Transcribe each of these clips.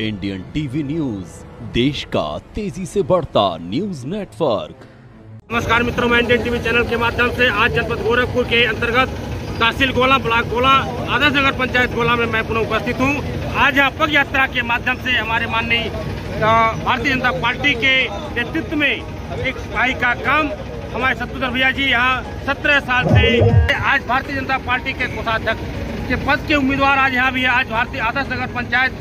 Indian TV news, देश का तेजी से बढ़ता न्यूज नेटवर्क। नमस्कार मित्रों, मैं इंडियन टीवी चैनल के माध्यम से आज जनपद गोरखपुर के अंतर्गत तहसील गोला, ब्लॉक गोला, आदर्श नगर पंचायत गोला में मैं पुनः उपस्थित हूँ। आज यहाँ पग यात्रा के माध्यम से हमारे माननीय भारतीय जनता पार्टी के नेतृत्व में एक सफाई का काम हमारे शत्रुघ्न भैया जी यहाँ 17 साल से आज भारतीय जनता पार्टी के कोषाध्यक्ष के पद के उम्मीदवार आज यहाँ भी है। आज भारतीय आदर्श नगर पंचायत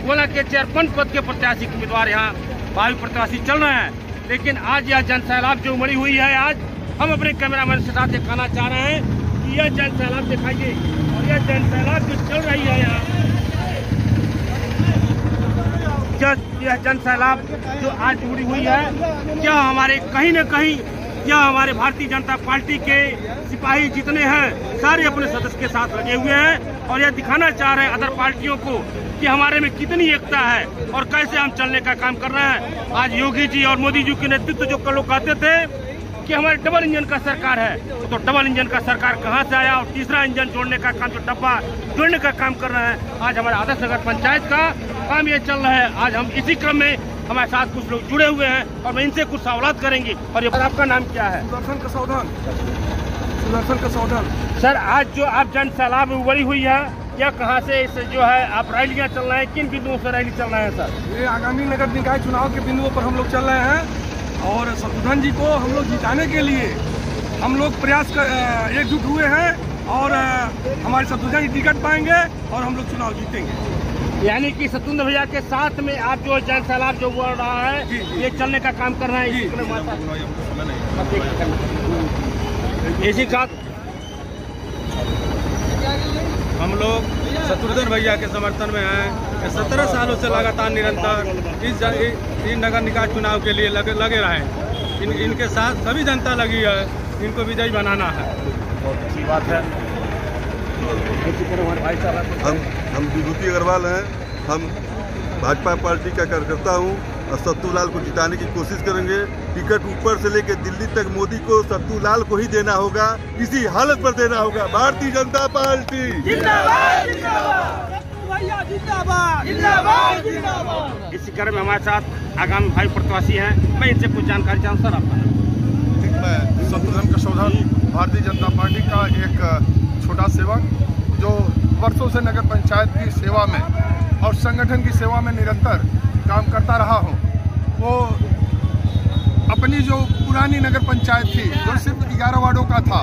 गोला के चेयरमैन पद के प्रत्याशी उम्मीदवार यहाँ भावी प्रत्याशी चल रहे हैं। लेकिन आज यह जन सैलाब जो उमड़ी हुई है, आज हम अपने कैमरामैन के साथ दिखाना चाह रहे हैं कि यह जन सैलाब दिखाइए। और यह जन सैलाब जो चल रही है यहाँ, यह जन सैलाब जो आज उमड़ी हुई है, क्या हमारे कहीं न कहीं क्या हमारे भारतीय जनता पार्टी के सिपाही जितने हैं सारे अपने सदस्य के साथ लगे हुए हैं और यह दिखाना चाह रहे हैं अदर पार्टियों को कि हमारे में कितनी एकता है और कैसे हम चलने का काम कर रहे हैं। आज योगी जी और मोदी जी के नेतृत्व जो कल लोग कहते थे कि हमारे डबल इंजन का सरकार है, तो डबल इंजन का सरकार कहां से आया और तीसरा इंजन जोड़ने का काम, जो डब्बा जोड़ने का काम कर रहे हैं, आज हमारे आदर्श नगर पंचायत का काम ये चल रहा है। आज हम इसी क्रम में हमारे साथ कुछ लोग जुड़े हुए हैं और मैं इनसे कुछ सवाल करेंगे। और ये आपका नाम क्या है? सुदर्शन का सावधान। सर, आज जो आप जन सैलाब में उबड़ी हुई है, या कहाँ से इस जो है आप रैलियाँ चल रहे हैं, किन बिंदुओं से रैली चल रहे हैं सर? ये आगामी नगर निकाय चुनाव के बिंदुओं पर हम लोग चल रहे हैं और शत्रुघ्न जी को हम लोग जिताने के लिए हम लोग प्रयास कर एकजुट हुए हैं और हमारे शत्रुघ्न जी टिकट पाएंगे और हम लोग चुनाव जीतेंगे। यानी कि शत्रुघ्न भैया के साथ में आप जो जन सैलाब जो बढ़ रहा है, ये चलने का काम कर रहे हैं। इसी साथ हम लोग शत्रुघ्न भैया के समर्थन में हैं। 17 सालों से लगातार निरंतर इस नगर निकाय चुनाव के लिए लगे रहे। इनके साथ सभी जनता लगी है, इनको विजयी बनाना है। बहुत अच्छी बात है। हम विभूति अग्रवाल हैं, हम भाजपा पार्टी का कार्यकर्ता हूं और सत्तू लाल को जिताने की कोशिश करेंगे। टिकट ऊपर से लेकर दिल्ली तक मोदी को सत्तू लाल को ही देना होगा, किसी हालत पर देना होगा। भारतीय जनता पार्टी जिंदाबाद, जिंदाबाद, जिंदाबाद, जिंदाबाद। इसी क्रम में हमारे साथ आगामी भाई प्रत्याशी हैं, मैं इनसे कुछ जानकारी चाहूँ। सर, आपका मैं शत्रुघ्न का सावधान, भारतीय जनता पार्टी का एक छोटा सेवक जो वर्षों से नगर पंचायत की सेवा में और संगठन की सेवा में निरंतर काम करता रहा हूं। वो अपनी जो पुरानी नगर पंचायत थी जो सिर्फ 11 वार्डों का था,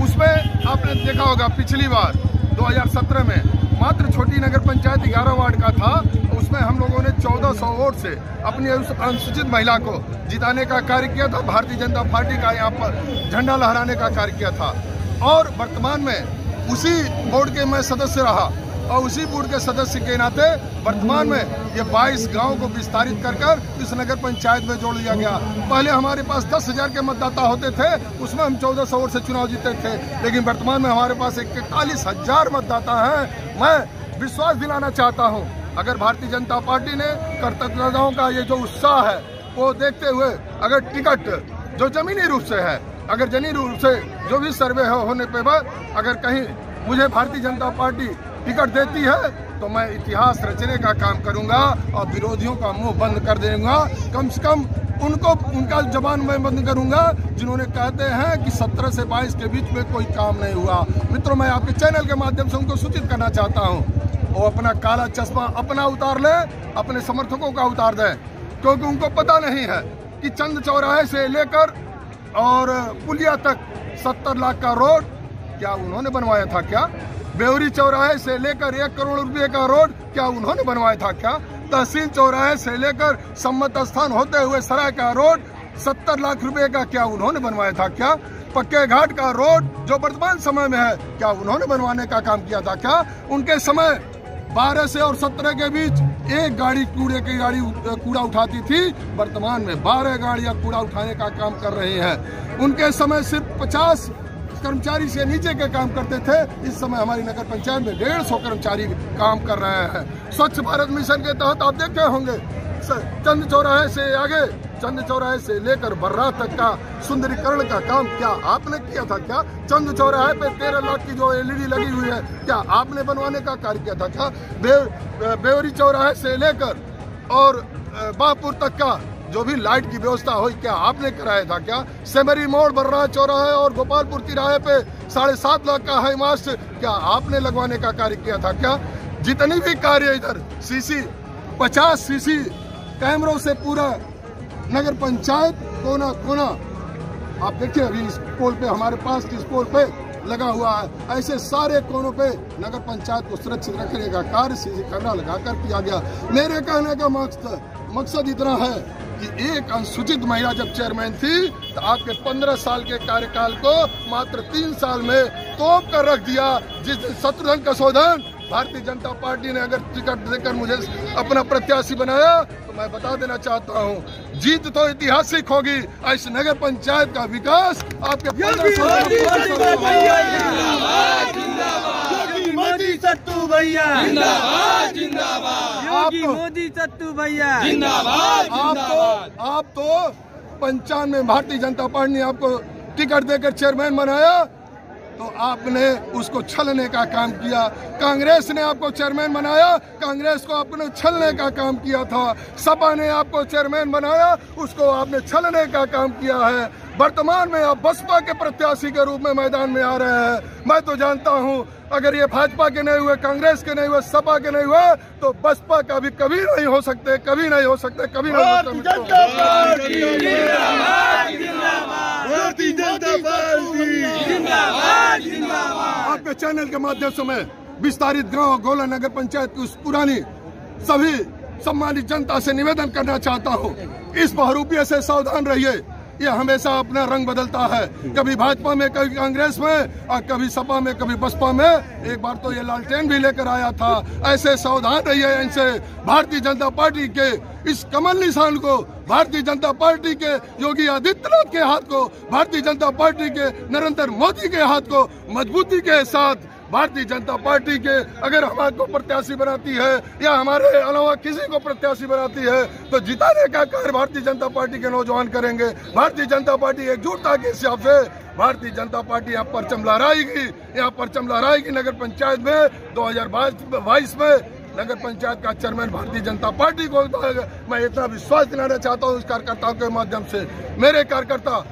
उसमें आपने देखा होगा पिछली बार 2017 में मात्र छोटी नगर पंचायत 11 वार्ड का था, उसमें हम लोगों ने 1400 वोट से अपनी अनुसूचित महिला को जिताने का कार्य किया था। भारतीय जनता पार्टी का यहाँ पर झंडा लहराने का कार्य किया था और वर्तमान में उसी बोर्ड के मैं सदस्य रहा और उसी बोर्ड के सदस्य के नाते वर्तमान में ये 22 गांव को विस्तारित कर इस नगर पंचायत में जोड़ लिया गया। पहले हमारे पास 10,000 के मतदाता होते थे, उसमें हम 1400 वोट से चुनाव जीते थे, लेकिन वर्तमान में हमारे पास 41,000 मतदाता हैं। मैं विश्वास दिलाना चाहता हूँ, अगर भारतीय जनता पार्टी ने कर्तव्यताओं का ये जो उत्साह है वो देखते हुए अगर टिकट जो जमीनी रूप से है, अगर जमीनी रूप से जो भी सर्वे होने पे बाद अगर कहीं मुझे भारतीय जनता पार्टी टिकट देती है तो मैं इतिहास रचने का काम करूंगा और विरोधियों का मुंह बंद कर देऊंगा। कम से कम उनका जबान मैं बंद करूंगा जिन्होंने कहते हैं कि 17 से 22 के बीच में कोई काम नहीं हुआ। मित्रों, मैं आपके चैनल के माध्यम से उनको सूचित करना चाहता हूं, वो अपना काला चश्मा अपना उतार ले, अपने समर्थकों का उतार दें, क्योंकि उनको पता नहीं है कि चंद चौराहे से लेकर और पुलिया तक 70 लाख का रोड क्या उन्होंने बनवाया था? क्या बेवरी चौराहे से लेकर 1 करोड़ रुपए का रोड क्या उन्होंने बनवाया था? क्या तहसील चौराहे से लेकर सम्मत स्थान होते हुए सराय का रोड 70 लाख रुपए का क्या उन्होंने बनवाया था? क्या पक्के घाट का रोड जो वर्तमान समय में है क्या उन्होंने बनवाने का काम किया था? क्या उनके समय 12 से और 17 के बीच एक गाड़ी कूड़ा उठाती थी, वर्तमान में 12 गाड़ियां कूड़ा उठाने का काम कर रही हैं। उनके समय सिर्फ 50 कर्मचारी से नीचे के काम करते थे, इस समय हमारी नगर पंचायत में 150 कर्मचारी काम कर रहे हैं। स्वच्छ भारत मिशन के तहत आप देखते होंगे चंद चौराहे से आगे चंद चौराहे से लेकर बर्रा तक का सुंदरीकरण का काम क्या आपने किया था? क्या चंद चौराहे पे 13 लाख की जो LED लगी हुई है क्या आपने बनवाने का कार्य किया था? क्या बेवरी चौराहे से लेकर और बापुर तक का जो भी लाइट की व्यवस्था हुई क्या आपने कराया था? क्या सेमरी मोड़, बर्रा चौराहे और गोपालपुर तिराहे पे 7.5 लाख का हाई मास्ट क्या आपने लगवाने का कार्य किया था? क्या जितनी भी कार्य इधर CC 50 CC कैमरों से पूरा नगर पंचायत कोना कोना आप देखिए, अभी इस पोल पे हमारे पास इस पोल पे लगा हुआ है, ऐसे सारे कोनों पे नगर पंचायत को सुरक्षित रखने का कार्य CC कैमरा लगाकर किया गया। मेरे कहने का मकसद इतना है कि एक अनुसूचित महिला जब चेयरमैन थी तो आपके 15 साल के कार्यकाल को मात्र 3 साल में तोप कर रख दिया। जिस दिन शत्रुघ्न कसोधन भारतीय जनता पार्टी ने अगर टिकट देकर मुझे अपना प्रत्याशी बनाया तो मैं बता देना चाहता हूं, जीत तो ऐतिहासिक होगी। इस नगर पंचायत का विकास आपके 15 साल मोदी सत्तू भैया जिंदाबाद जिंदाबाद, योगी मोदी सत्तू भैया जिंदाबाद जिंदाबाद। आप तो 95 भारतीय जनता पार्टी ने आपको टिकट देकर चेयरमैन बनाया तो आपने उसको छलने का काम किया। कांग्रेस ने आपको चेयरमैन बनाया, कांग्रेस को आपने छलने का काम किया था। सपा ने आपको चेयरमैन बनाया, उसको आपने छलने का काम किया है। वर्तमान में आप बसपा के प्रत्याशी के रूप में मैदान में आ रहे हैं। मैं तो जानता हूं अगर ये भाजपा के नहीं हुए, कांग्रेस के नहीं हुए, सपा के नहीं हुए तो बसपा का भी कभी नहीं हो सकते, कभी नहीं हो सकते, कभी नहीं हो सकते। आपके चैनल के माध्यम से मैं विस्तारित गांव गोला नगर पंचायत की उस पुरानी सभी सम्मानित जनता से निवेदन करना चाहता हूं, इस बहुरूपिये से सावधान रहिए। ये हमेशा अपना रंग बदलता है, कभी भाजपा में, कभी कांग्रेस में और कभी सपा में, कभी बसपा में। एक बार तो ये लालटेन भी लेकर आया था। ऐसे सावधान रहिए इनसे। भारतीय जनता पार्टी के इस कमल निशान को, भारतीय जनता पार्टी के योगी आदित्यनाथ के हाथ को, भारतीय जनता पार्टी के नरेंद्र मोदी के हाथ को मजबूती के साथ भारतीय जनता पार्टी के अगर हमारे को प्रत्याशी बनाती है या हमारे अलावा किसी को प्रत्याशी बनाती है तो जिताने का कार्य भारतीय जनता पार्टी के नौजवान करेंगे। भारतीय जनता पार्टी एकजुटता के हिसाब से भारतीय जनता पार्टी यहाँ परचम लहराएगी नगर पंचायत में 2022 में नगर पंचायत का चेयरमैन भारतीय जनता पार्टी को। मैं इतना विश्वास दिलाना चाहता हूँ इस कार्यकर्ताओं के माध्यम से। मेरे कार्यकर्ता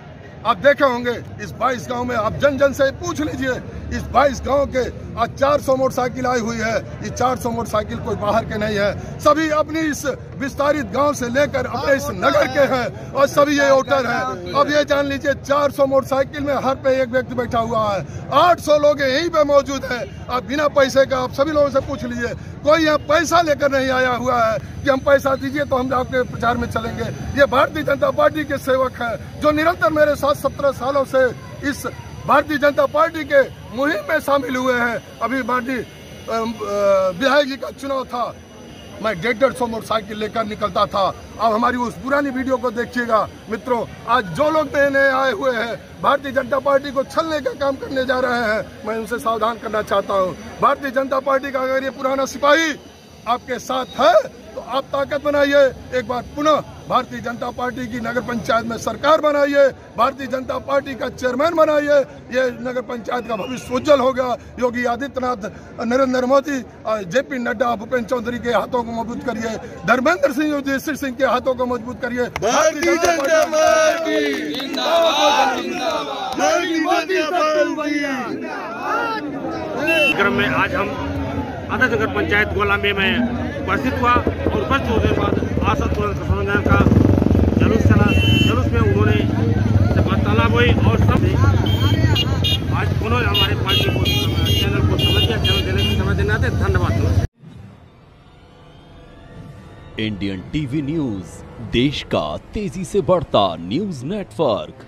आप देखे होंगे इस 22 गांव में, आप जन जन से पूछ लीजिए, इस 22 गांव के आज 400 मोटरसाइकिल आई हुई है। ये 400 मोटरसाइकिल कोई बाहर के नहीं है, सभी अपनी इस विस्तारित गांव से लेकर अपने इस नगर के हैं और सभी ये वोटर हैं। अब ये जान लीजिए 400 मोटरसाइकिल में हर पे एक व्यक्ति बैठा हुआ है, 800 लोग यहीं पे मौजूद हैं। आप बिना पैसे का आप सभी लोगों से पूछ लीजिए, कोई यहाँ पैसा लेकर नहीं आया हुआ है कि हम पैसा दीजिए तो हम आपके प्रचार में चलेंगे। ये भारतीय जनता पार्टी के सेवक हैं जो निरंतर मेरे साथ 17 सालों से इस भारतीय जनता पार्टी के मुहिम में शामिल हुए हैं। अभी माननीय विधायक जी का चुनाव था, मैं 150 मोटरसाइकिल लेकर निकलता था। अब हमारी उस पुरानी वीडियो को देखिएगा मित्रों। आज जो लोग नए नए आए हुए हैं भारतीय जनता पार्टी को छलने का काम करने जा रहे हैं, मैं उनसे सावधान करना चाहता हूँ। भारतीय जनता पार्टी का अगर ये पुराना सिपाही आपके साथ है तो आप ताकत बनाइए। एक बार पुनः भारतीय जनता पार्टी की नगर पंचायत में सरकार बनाइए, भारतीय जनता पार्टी का चेयरमैन बनाइए। ये नगर पंचायत का भविष्य उज्जवल होगा। योगी आदित्यनाथ, नरेंद्र मोदी, JP नड्डा, भूपेंद्र चौधरी के हाथों को मजबूत करिए, धर्मेंद्र सिंह, युधिष्ठिर सिंह के हाथों को मजबूत करिए। भारतीय जनता पार्टी क्रम में आज हम आदर्श नगर पंचायत गोला में मैं उपस्थित हुआ और उपस्थित होने के बाद आशा तुरंत का जुलूस चला। जुलूस में उन्होंने वार्तालाप हुई और सब आज उन्होंने हमारे पार्टी को चैनल को समय देने आते। धन्यवाद। इंडियन टीवी न्यूज, देश का तेजी से बढ़ता न्यूज नेटवर्क।